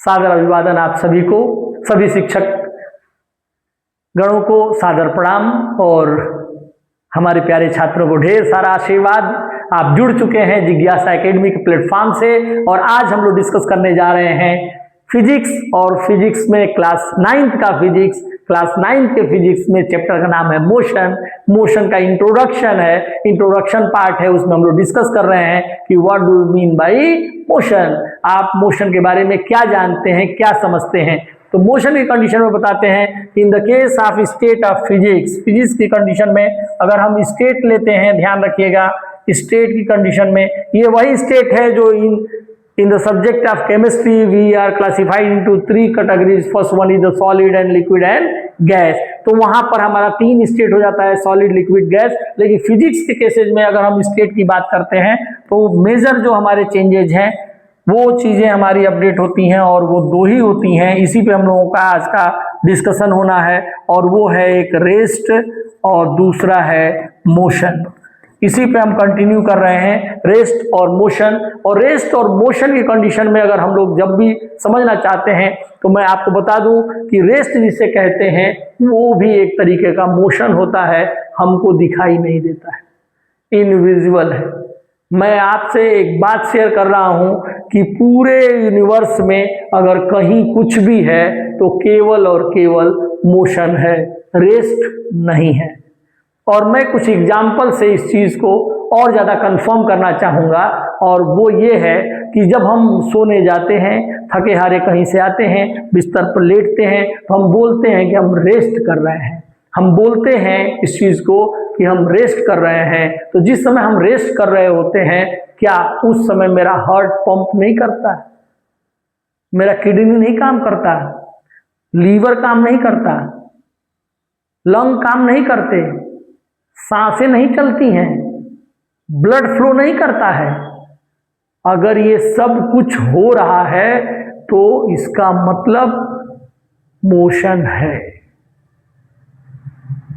सादर अभिवादन आप सभी को, सभी शिक्षक गणों को सादर प्रणाम और हमारे प्यारे छात्रों को ढेर सारा आशीर्वाद। आप जुड़ चुके हैं जिज्ञासा एकेडमी के प्लेटफॉर्म से और आज हम लोग डिस्कस करने जा रहे हैं फिजिक्स और फिजिक्स में क्लास 9th का फिजिक्स। क्लास 9th के फिजिक्स में चैप्टर का नाम है मोशन। मोशन का इंट्रोडक्शन है, इंट्रोडक्शन पार्ट है, उसमें हम लोग डिस्कस कर रहे हैं कि what do you mean by motion. आप मोशन के बारे में क्या जानते हैं, क्या समझते हैं। तो मोशन की कंडीशन में बताते हैं in the case of state of physics. Physics की कंडीशन में अगर हम स्टेट लेते हैं, ध्यान रखिएगा स्टेट की कंडीशन में, ये वही स्टेट है जो in the subject of chemistry we are classified into 3 categories. First one is the solid and liquid and gas. तो वहां पर हमारा 3 स्टेट हो जाता है, सॉलिड, लिक्विड, गैस। लेकिन फिजिक्स के केसेज में अगर हम स्टेट की बात करते हैं तो मेजर जो हमारे चेंजेज हैं वो चीजें हमारी अपडेट होती हैं और वो 2 ही होती हैं। इसी पे हम लोगों का आज का डिस्कशन होना है और वो है एक रेस्ट और दूसरा है मोशन। इसी पे हम कंटिन्यू कर रहे हैं, रेस्ट और मोशन। और रेस्ट और मोशन की कंडीशन में अगर हम लोग जब भी समझना चाहते हैं तो मैं आपको बता दूं कि रेस्ट जिसे कहते हैं वो भी एक तरीके का मोशन होता है, हमको दिखाई नहीं देता है, इनविजिबल है। मैं आपसे एक बात शेयर कर रहा हूं कि पूरे यूनिवर्स में अगर कहीं कुछ भी है तो केवल और केवल मोशन है, रेस्ट नहीं है। और मैं कुछ एग्जाम्पल से इस चीज को और ज्यादा कंफर्म करना चाहूंगा और वो ये है कि जब हम सोने जाते हैं, थके हारे कहीं से आते हैं, बिस्तर पर लेटते हैं तो हम बोलते हैं कि हम रेस्ट कर रहे हैं। हम बोलते हैं इस चीज को कि हम रेस्ट कर रहे हैं। तो जिस समय हम रेस्ट कर रहे होते हैं, क्या उस समय मेरा हार्ट पंप नहीं करता, मेरा किडनी नहीं काम करता, लीवर काम नहीं करता, लंग काम नहीं करते, सांसें नहीं चलती हैं, ब्लड फ्लो नहीं करता है? अगर ये सब कुछ हो रहा है तो इसका मतलब मोशन है।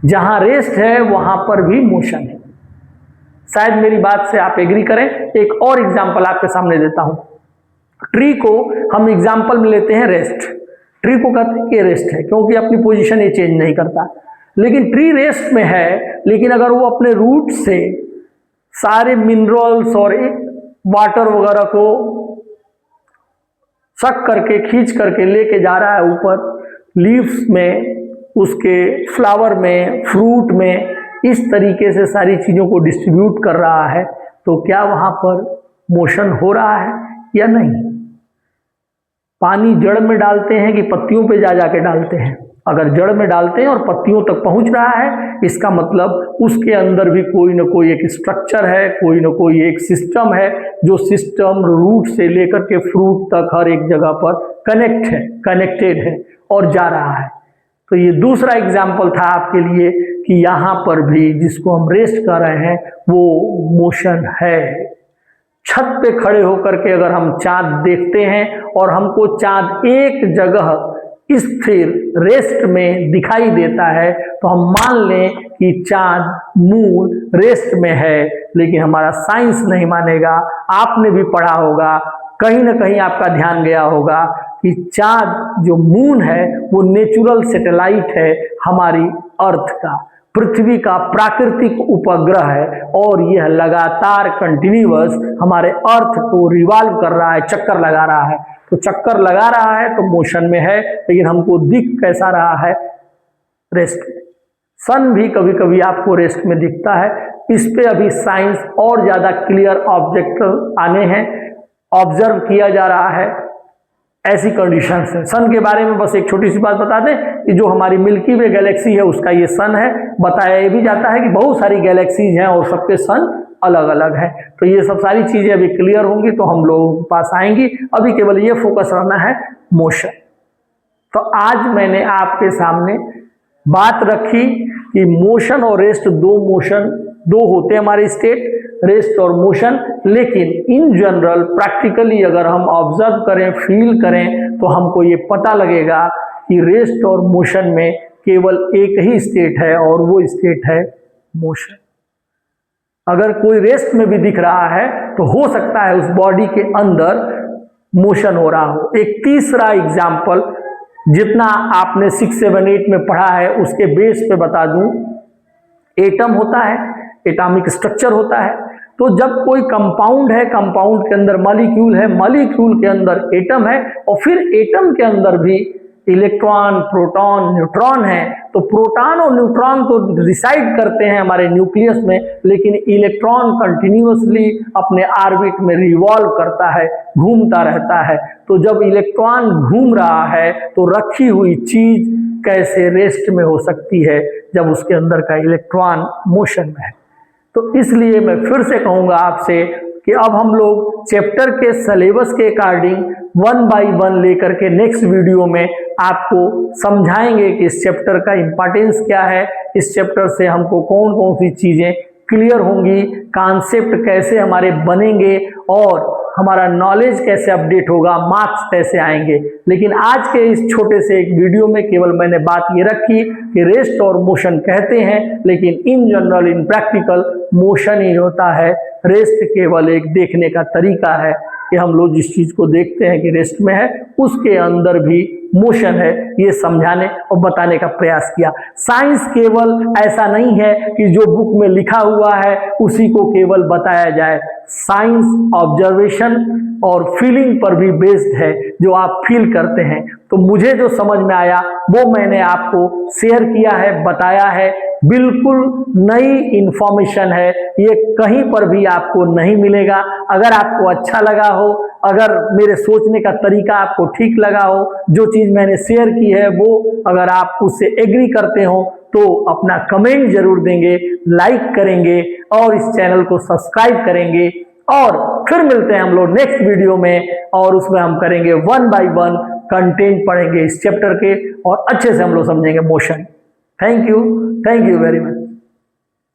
जहां रेस्ट है वहां पर भी मोशन है। शायद मेरी बात से आप एग्री करें। एक और एग्जांपल आपके सामने देता हूं। ट्री को हम एग्जांपल में लेते हैं रेस्ट। ट्री को कहते हैं कि रेस्ट है क्योंकि अपनी पोजीशन ये चेंज नहीं करता। लेकिन ट्री रेस्ट में है, लेकिन अगर वो अपने रूट से सारे मिनरल्स और वाटर वगैरह को सक करके खींच करके लेके जा रहा है ऊपर, लीव्स में, उसके फ्लावर में, फ्रूट में, इस तरीके से सारी चीजों को डिस्ट्रीब्यूट कर रहा है, तो क्या वहां पर मोशन हो रहा है या नहीं? पानी जड़ में डालते हैं कि पत्तियों पे जा जाके डालते हैं? अगर जड़ में डालते हैं और पत्तियों तक पहुंच रहा है, इसका मतलब उसके अंदर भी कोई ना कोई एक स्ट्रक्चर है, कोई ना कोई एक सिस्टम है, जो सिस्टम रूट से लेकर के फ्रूट तक हर एक जगह पर कनेक्टेड है और जा रहा है। तो ये दूसरा एग्जाम्पल था आपके लिए कि यहाँ पर भी जिसको हम रेस्ट कर रहे हैं वो मोशन है। छत पे खड़े होकर के अगर हम चांद देखते हैं और हमको चांद एक जगह स्थिर रेस्ट में दिखाई देता है तो हम मान लें कि चांद मून रेस्ट में है, लेकिन हमारा साइंस नहीं मानेगा। आपने भी पढ़ा होगा, कहीं ना कहीं आपका ध्यान गया होगा कि चांद जो मून है वो नेचुरल सैटेलाइट है हमारी अर्थ का, पृथ्वी का प्राकृतिक उपग्रह है और यह लगातार कंटिन्यूअस हमारे अर्थ को रिवॉल्व कर रहा है, चक्कर लगा रहा है। तो चक्कर लगा रहा है तो मोशन में है, लेकिन हमको दिख कैसा रहा है? रेस्ट में। सन भी कभी कभी आपको रेस्ट में दिखता है। इस पे अभी साइंस और ज्यादा क्लियर ऑब्जेक्ट आने हैं, ऑब्जर्व किया जा रहा है। ऐसी कंडीशंस है। सन के बारे में बस एक छोटी सी बात बता दें कि जो हमारी मिल्की वे गैलेक्सी है उसका ये सन है। बताया ये भी जाता है कि बहुत सारी गैलेक्सीज हैं और सबके सन अलग अलग है। तो ये सब सारी चीजें अभी क्लियर होंगी तो हम लोगों के पास आएंगी। अभी केवल ये फोकस रहना है मोशन। तो आज मैंने आपके सामने बात रखी कि मोशन और रेस्ट, दो होते हैं हमारे स्टेट, रेस्ट और मोशन। लेकिन इन जनरल प्रैक्टिकली अगर हम ऑब्जर्व करें, फील करें तो हमको ये पता लगेगा कि रेस्ट और मोशन में केवल एक ही स्टेट है और वो स्टेट है मोशन। अगर कोई रेस्ट में भी दिख रहा है तो हो सकता है उस बॉडी के अंदर मोशन हो रहा हो। एक तीसरा एग्जाम्पल, जितना आपने 6, 7, 8 में पढ़ा है उसके बेस पे बता दूं, एटम होता है, एटॉमिक स्ट्रक्चर होता है। तो जब कोई कंपाउंड है, कंपाउंड के अंदर मॉलिक्यूल है, मॉलिक्यूल के अंदर एटम है, और फिर एटम के अंदर भी इलेक्ट्रॉन, प्रोटॉन, न्यूट्रॉन है। तो प्रोटॉन और न्यूट्रॉन तो रिसाइड करते हैं हमारे न्यूक्लियस में, लेकिन इलेक्ट्रॉन कंटिन्यूअसली अपने ऑर्बिट में रिवॉल्व करता है, घूमता रहता है। तो जब इलेक्ट्रॉन घूम रहा है तो रखी हुई चीज कैसे रेस्ट में हो सकती है जब उसके अंदर का इलेक्ट्रॉन मोशन में है। तो इसलिए मैं फिर से कहूंगा आपसे कि अब हम लोग चैप्टर के सिलेबस के अकॉर्डिंग 1 बाय 1 लेकर के नेक्स्ट वीडियो में आपको समझाएंगे कि इस चैप्टर का इंपॉर्टेंस क्या है, इस चैप्टर से हमको कौन कौन सी चीजें क्लियर होंगी, कॉन्सेप्ट कैसे हमारे बनेंगे और हमारा नॉलेज कैसे अपडेट होगा, मार्क्स कैसे आएंगे। लेकिन आज के इस छोटे से एक वीडियो में केवल मैंने बात ये रखी कि रेस्ट और मोशन कहते हैं, लेकिन in general, in practical motion ही होता है। रेस्ट केवल एक देखने का तरीका है कि हम लोग जिस चीज को देखते हैं कि रेस्ट में है, उसके अंदर भी मोशन है, ये समझाने और बताने का प्रयास किया। साइंस केवल ऐसा नहीं है कि जो बुक में लिखा हुआ है उसी को केवल बताया जाए। साइंस ऑब्जर्वेशन और फीलिंग पर भी बेस्ड है, जो आप फील करते हैं। तो मुझे जो समझ में आया वो मैंने आपको शेयर किया है, बताया है। बिल्कुल नई इंफॉर्मेशन है, ये कहीं पर भी आपको नहीं मिलेगा। अगर आपको अच्छा लगा हो, अगर मेरे सोचने का तरीका आपको ठीक लगा हो, जो चीज मैंने शेयर की है वो अगर आप उससे एग्री करते हो तो अपना कमेंट जरूर देंगे, लाइक करेंगे और इस चैनल को सब्सक्राइब करेंगे। और फिर मिलते हैं हम लोग नेक्स्ट वीडियो में, और उसमें हम करेंगे 1 बाय 1 कंटेंट पढ़ेंगे इस चैप्टर के, और अच्छे से हम लोग समझेंगे motion. Thank you very much.